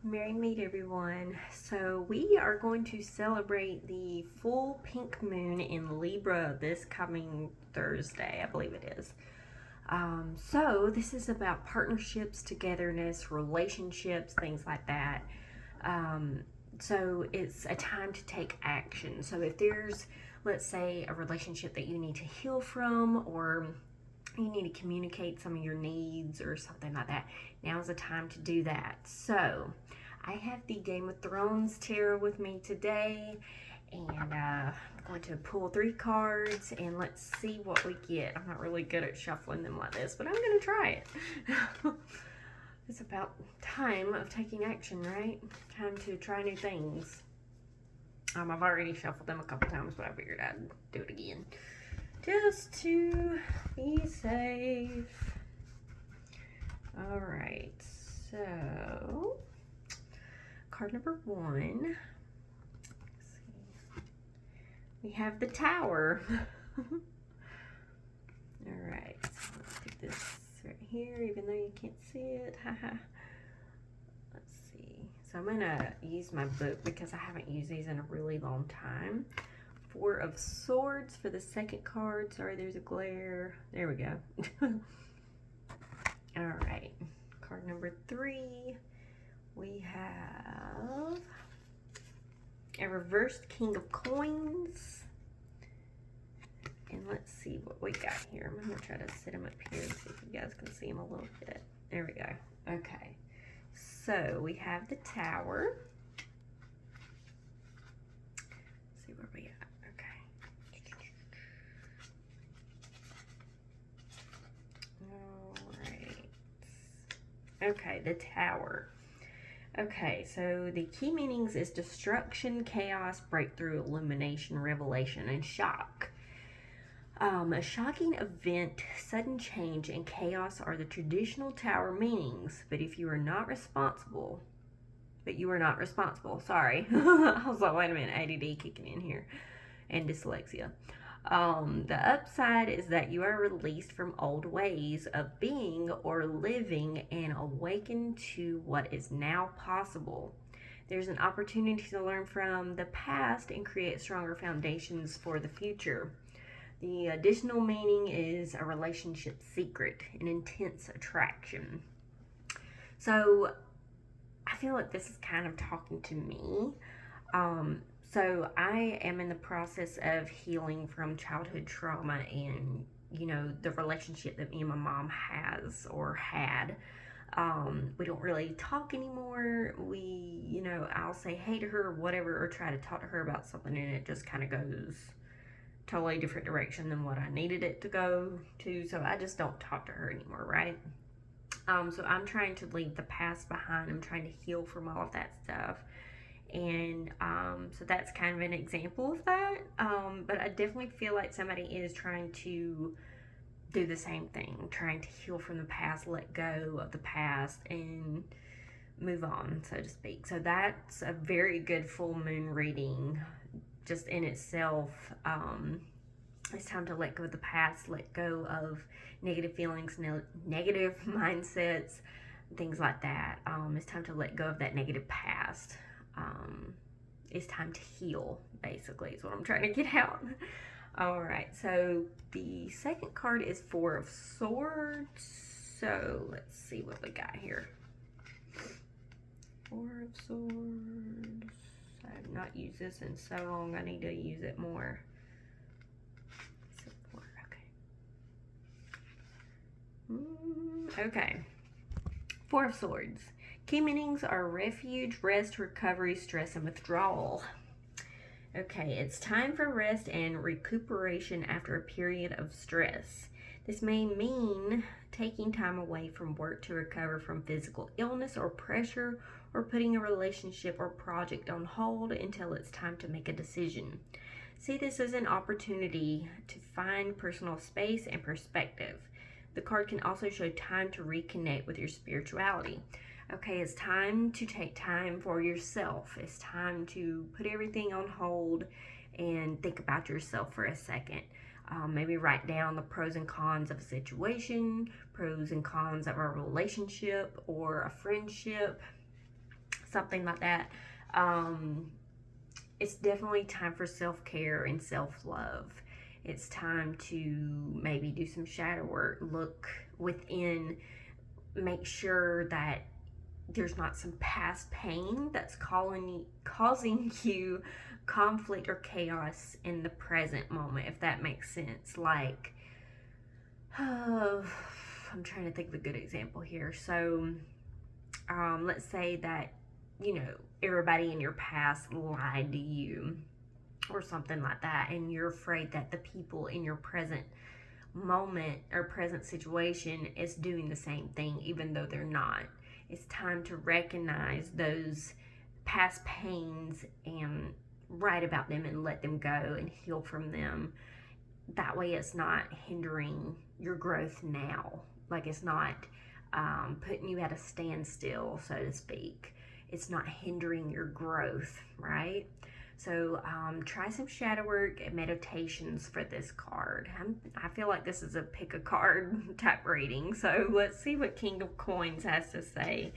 Merry meet everyone. So we are going to celebrate the full pink moon in Libra this coming Thursday, I believe it is. So this is about partnerships, togetherness, relationships, things like that. Um, so it's a time to take action. So if there's, let's say, a relationship that you need to heal from, or you need to communicate some of your needs or something like that, now is the time to do that. So I have the Game of Thrones tarot with me today, and I'm going to pull 3 cards and let's see what we get. I'm not really good at shuffling them like this, but I'm going to try it. It's about time of taking action, right? Time to try new things. I've already shuffled them a couple times, but I figured I'd do it again just to be safe. All right, so card number 1. Let's see. We have the Tower. All right, so let's do this right here, even though you can't see it. Let's see. So I'm gonna use my book because I haven't used these in a really long time. 4 of Swords for the second card. Sorry, there's a glare. There we go. All right, card number 3. We have a reversed King of Coins. And let's see what we got here. I'm gonna try to sit them up here and see if you guys can see them a little bit. There we go. Okay, so we have the Tower. Let's see where we at. Okay, the Tower. Okay, so the key meanings is destruction, chaos, breakthrough, illumination, revelation, and shock. A shocking event, sudden change, and chaos are the traditional Tower meanings, but if you are not responsible, sorry. I was like, wait a minute, ADD kicking in here, and dyslexia. The upside is that you are released from old ways of being or living and awaken to what is now possible. There's an opportunity to learn from the past and create stronger foundations for the future. The additional meaning is a relationship secret, an intense attraction. So I feel like this is kind of talking to me. So I am in the process of healing from childhood trauma and, the relationship that me and my mom has or had. We don't really talk anymore. I'll say hey to her or whatever, or try to talk to her about something, and it just kind of goes totally different direction than what I needed it to go to. So I just don't talk to her anymore, right? So I'm trying to leave the past behind. I'm trying to heal from all of that stuff. And so that's kind of an example of that. But I definitely feel like somebody is trying to do the same thing, trying to heal from the past, let go of the past, and move on, so to speak. So that's a very good full moon reading just in itself. It's time to let go of the past, let go of negative feelings, negative mindsets, things like that. It's time to let go of that negative past. It's time to heal, basically, is what I'm trying to get out. All right, so the second card is 4 of Swords. So let's see what we got here. 4 of Swords. I have not used this in so long. I need to use it more. Okay. 4 of Swords. Key meanings are refuge, rest, recovery, stress, and withdrawal. Okay, it's time for rest and recuperation after a period of stress. This may mean taking time away from work to recover from physical illness or pressure, or putting a relationship or project on hold until it's time to make a decision. See this as an opportunity to find personal space and perspective. The card can also show time to reconnect with your spirituality. Okay, it's time to take time for yourself. It's time to put everything on hold and think about yourself for a second. Maybe write down the pros and cons of a situation, pros and cons of a relationship or a friendship, something like that. It's definitely time for self-care and self-love. It's time to maybe do some shadow work, look within, make sure that there's not some past pain that's causing you conflict or chaos in the present moment, if that makes sense. Like, I'm trying to think of a good example here. So, let's say that, everybody in your past lied to you or something like that, and you're afraid that the people in your present moment or present situation is doing the same thing, even though they're not. It's time to recognize those past pains and write about them and let them go and heal from them. That way it's not hindering your growth now. Like, it's not putting you at a standstill, so to speak. It's not hindering your growth, right? So try some shadow work and meditations for this card. I feel like this is a pick a card type reading. So let's see what King of Coins has to say.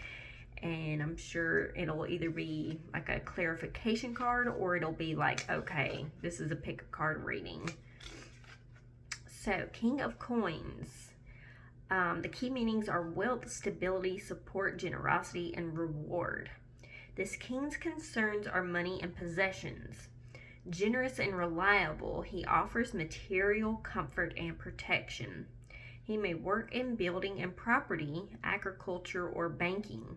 And I'm sure it'll either be like a clarification card, or it'll be like, okay, this is a pick a card reading. So King of Coins. The key meanings are wealth, stability, support, generosity, and reward. This king's concerns are money and possessions. Generous and reliable, he offers material comfort and protection. He may work in building and property, agriculture, or banking.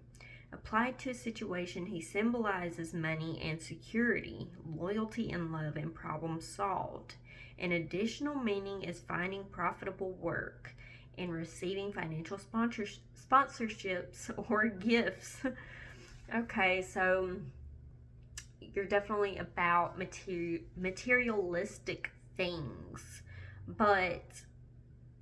Applied to a situation, he symbolizes money and security, loyalty and love, and problem solved. An additional meaning is finding profitable work and receiving financial sponsorships or gifts. Okay, so you're definitely about materialistic things, but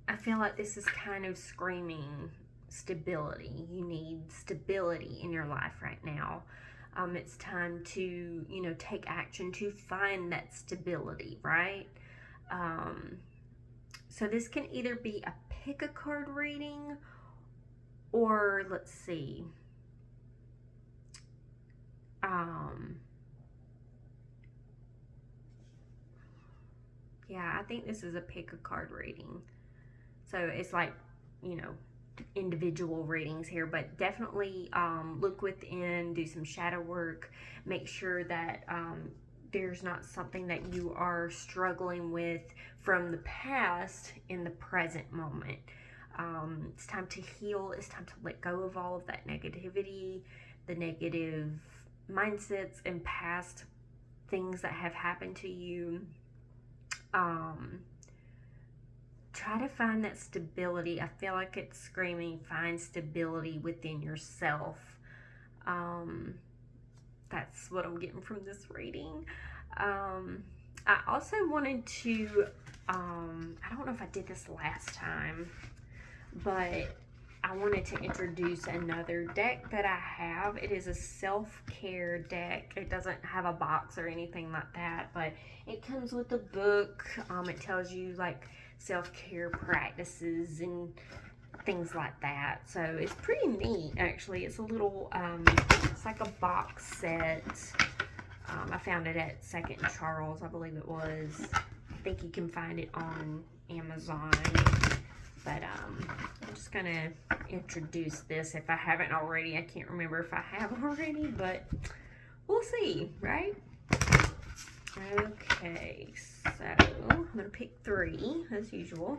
I feel like this is kind of screaming stability. You need stability in your life right now. It's time to, take action to find that stability, right? So this can either be a pick a card reading, or let's see. Yeah, I think this is a pick a card reading. So it's like, individual readings here, but definitely look within, do some shadow work, make sure that there's not something that you are struggling with from the past in the present moment. It's time to heal. It's time to let go of all of that negativity, the negative mindsets and past things that have happened to you. Try to find that stability. I feel like it's screaming, find stability within yourself. That's what I'm getting from this reading. I also wanted to, I don't know if I did this last time, but I wanted to introduce another deck that I have. It is a self-care deck. It doesn't have a box or anything like that, but it comes with a book. It tells you like self-care practices and things like that. So it's pretty neat, actually. It's a little, it's like a box set. I found it at Second Charles, I believe it was. I think you can find it on Amazon. But I'm just going to introduce this if I haven't already. I can't remember if I have already, but we'll see, right? Okay, so I'm going to pick 3 as usual.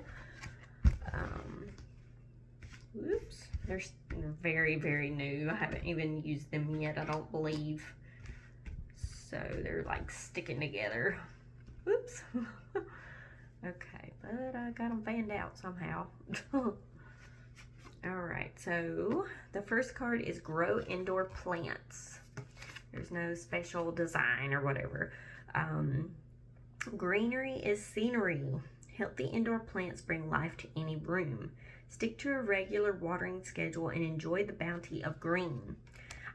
Whoops, they're very, very new. I haven't even used them yet, I don't believe. So they're like sticking together. Whoops. Okay, but I got them fanned out somehow. Alright, so the first card is Grow Indoor Plants. There's no special design or whatever. Greenery is scenery. Healthy indoor plants bring life to any room. Stick to a regular watering schedule and enjoy the bounty of green.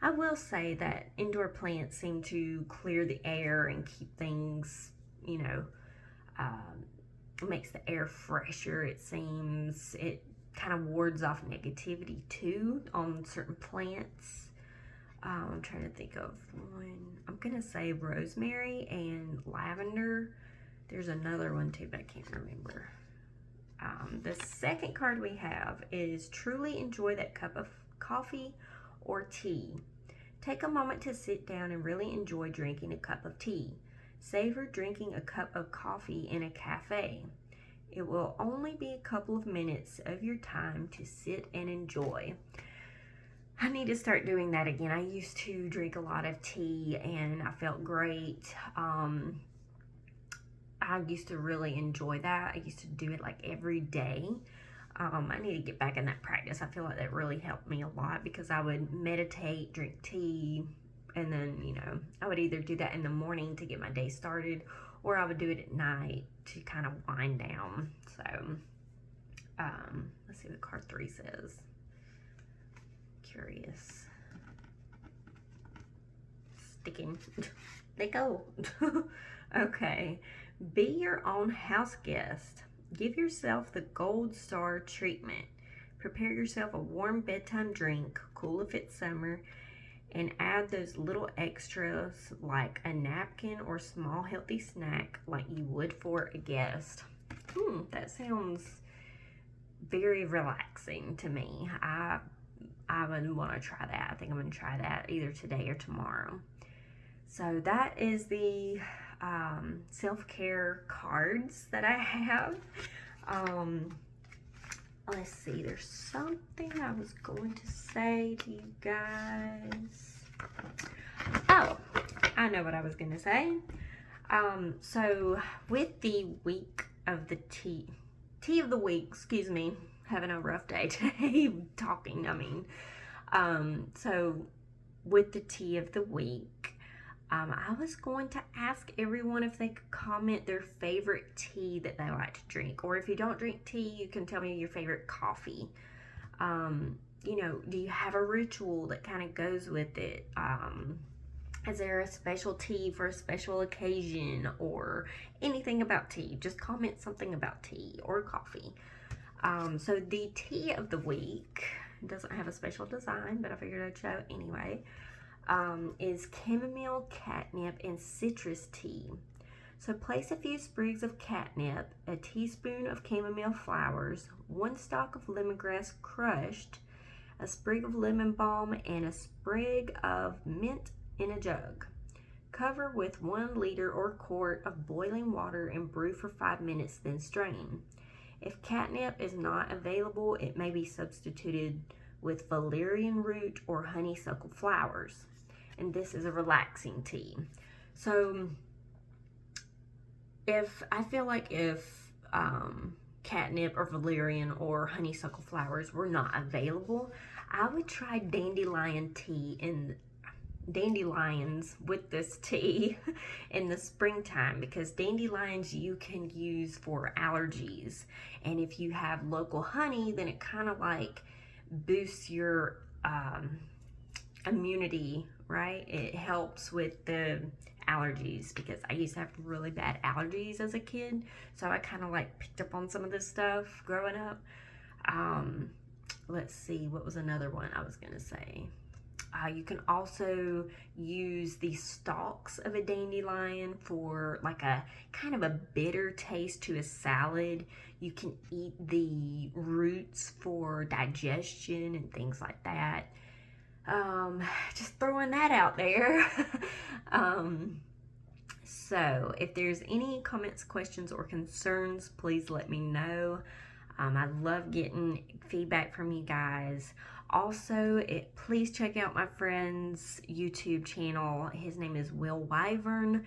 I will say that indoor plants seem to clear the air and keep things, makes the air fresher, it seems. It kind of wards off negativity too on certain plants. I'm trying to think of one. I'm gonna say rosemary and lavender. There's another one too, but I can't remember. The second card we have is truly enjoy that cup of coffee or tea. Take a moment to sit down and really enjoy drinking a cup of tea. Savor drinking a cup of coffee in a cafe. It will only be a couple of minutes of your time to sit and enjoy. I need to start doing that again. I used to drink a lot of tea and I felt great. I used to really enjoy that. I used to do it like every day. I need to get back in that practice. I feel like that really helped me a lot because I would meditate, drink tea, and then, you know, I would either do that in the morning to get my day started, or I would do it at night to kind of wind down. So, let's see what card 3 says. Curious. Sticking. They go. Okay. Be your own house guest. Give yourself the gold star treatment. Prepare yourself a warm bedtime drink, cool if it's summer, and add those little extras like a napkin or small healthy snack like you would for a guest. That sounds very relaxing to me. I would want to try that. I think I'm going to try that either today or tomorrow. So that is the self-care cards that I have. Let's see, there's something I was going to say to you guys. Oh, I know what I was going to say. So with the week of the tea of the week, excuse me, having a rough day today talking, so with the tea of the week, I was going to ask everyone if they could comment their favorite tea that they like to drink. Or if you don't drink tea, you can tell me your favorite coffee. You know, do you have a ritual that kind of goes with it? Is there a special tea for a special occasion or anything about tea? Just comment something about tea or coffee. So the tea of the week doesn't have a special design, but I figured I'd show anyway. Is chamomile, catnip, and citrus tea. So place a few sprigs of catnip, a teaspoon of chamomile flowers, 1 stalk of lemongrass crushed, a sprig of lemon balm, and a sprig of mint in a jug. Cover with 1 liter or quart of boiling water and brew for 5 minutes, then strain. If catnip is not available, it may be substituted with valerian root or honeysuckle flowers. And this is a relaxing tea. So if catnip or valerian or honeysuckle flowers were not available, I would try dandelions with this tea in the springtime, because dandelions you can use for allergies, and if you have local honey, then it kind of like boosts your immunity, right? It helps with the allergies, because I used to have really bad allergies as a kid, so I kind of like picked up on some of this stuff growing up. Let's see, what was another one I was gonna say? You can also use the stalks of a dandelion for like a kind of a bitter taste to a salad. You can eat the roots for digestion and things like that. Just throwing that out there. So if there's any comments, questions, or concerns, please let me know. I love getting feedback from you guys. Also, please check out my friend's YouTube channel. His name is Will Wyvern.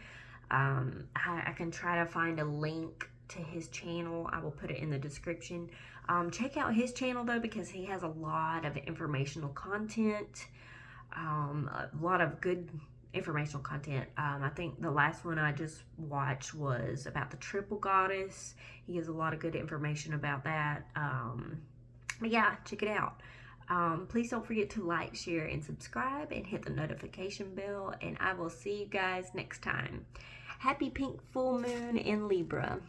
I can try to find a link to his channel. I will put it in the description. Check out his channel though, because he has a lot of informational content, a lot of good informational content. I think the last one I just watched was about the triple goddess. He gives a lot of good information about that. But yeah, check it out. Please don't forget to like, share, and subscribe, and hit the notification bell, and I will see you guys next time. Happy pink full moon in Libra.